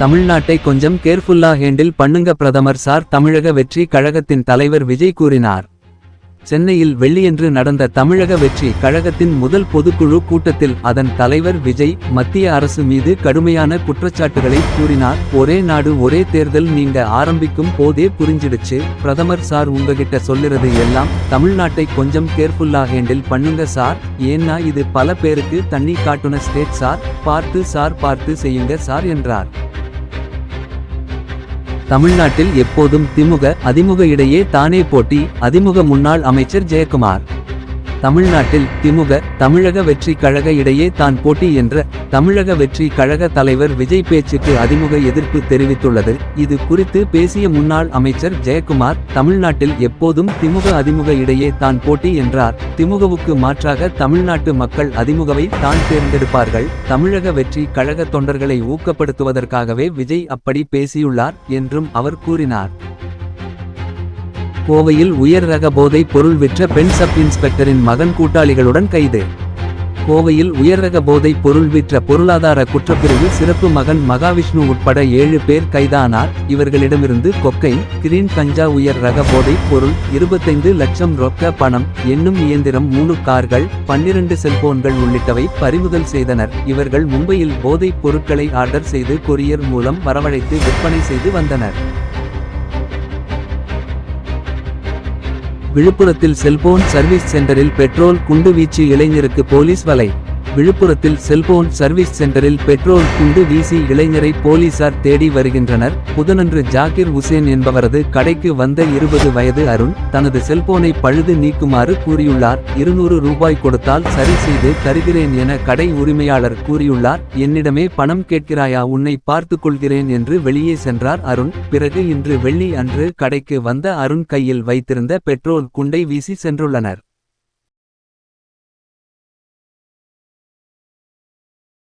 தமிழ்நாட்டை கொஞ்சம் கேர்ஃபுல்லா ஹேண்டில் பண்ணுங்க பிரதமர் சார். தமிழக வெற்றி கழகத்தின் தலைவர் விஜய் கூறினார். சென்னையில் வெள்ளியன்று நடந்த தமிழக வெற்றி கழகத்தின் முதல் பொதுக்குழு கூட்டத்தில் அதன் தலைவர் விஜய் மத்திய அரசு மீது கடுமையான குற்றச்சாட்டுகளை கூறினார். ஒரே நாடு ஒரே தேர்தல் நீங்க ஆரம்பிக்கும் போதே புரிஞ்சிடுச்சு பிரதமர் சார். உங்ககிட்ட சொல்லுறது எல்லாம் தமிழ்நாட்டை கொஞ்சம் கேர்ஃபுல்லா ஹேண்டில் பண்ணுங்க சார். ஏன்னா இது பல பேருக்கு தண்ணி காட்டுன ஸ்டேட் சார். பார்த்து செய்யுங்க சார் என்றார். தமிழ்நாட்டில் எப்போதும் திமுக அதிமுக இடையே தானே போட்டி. அதிமுக முன்னாள் அமைச்சர் ஜெயக்குமார். தமிழ்நாட்டில் திமுக தமிழக வெற்றி கழக இடையே தான் போட்டி என்ற தமிழக வெற்றி கழக தலைவர் விஜய் பேச்சுக்கு அதிமுக எதிர்ப்பு தெரிவித்துள்ளது. இது குறித்து பேசிய முன்னாள் அமைச்சர் ஜெயக்குமார், தமிழ்நாட்டில் எப்போதும் திமுக அதிமுக இடையே தான் போட்டி என்றார். திமுகவுக்கு மாற்றாக தமிழ்நாட்டு மக்கள் அதிமுகவை தான் தேர்ந்தெடுப்பார்கள். தமிழக வெற்றி கழக தொண்டர்களை ஊக்கப்படுத்துவதற்காகவே விஜய் அப்படி பேசியுள்ளார் என்றும் அவர் கூறினார். கோவையில் உயர் ரக போதைப் பொருள் விற்ற பெண் சப் இன்ஸ்பெக்டரின் மகன் கூட்டாளிகளுடன் கைது. கோவையில் உயர்ரக போதைப் பொருள் விற்ற பொருளாதார குற்றப்பிரிவு சிறப்பு மகன் மகாவிஷ்ணு உட்பட 7 பேர் கைதானார். இவர்களிடமிருந்து கொக்கைன், கிரீன் கஞ்சா, உயர் ரக போதைப் பொருள், 25 லட்சம் ரொக்க பணம், எண்ணும் இயந்திரம், 3 கார்கள், 12 செல்போன்கள் உள்ளிட்டவை பறிமுதல் செய்தனர். இவர்கள் மும்பையில் போதைப் பொருட்களை ஆர்டர் செய்து கொரியர் மூலம் வரவழைத்து விற்பனை செய்து வந்தனர். விழுப்புரத்தில் செல்போன் சர்வீஸ் சென்டரில் பெட்ரோல் குண்டு வீச்சு இளைஞருக்கு போலீஸ் வலை. விழுப்புரத்தில் செல்போன் சர்வீஸ் சென்டரில் பெட்ரோல் குண்டு வீசி இளைஞரை போலீசார் தேடி வருகின்றனர். புதனன்று ஜாகிர் உசேன் என்பவரது கடைக்கு வந்த 20 வயது அருண் தனது செல்போனை பழுது நீக்குமாறு கூறியுள்ளார். 200 ரூபாய் கொடுத்தால் சரி செய்து தருகிறேன் என கடை உரிமையாளர் கூறியுள்ளார். என்னிடமே பணம் கேட்கிறாயா, உன்னை பார்த்து கொள்கிறேன் என்று வெளியே சென்றார் அருண். பிறகு இன்று வெள்ளி அன்று கடைக்கு வந்த அருண் கையில் வைத்திருந்த பெட்ரோல் குண்டை வீசி சென்றுள்ளனர்.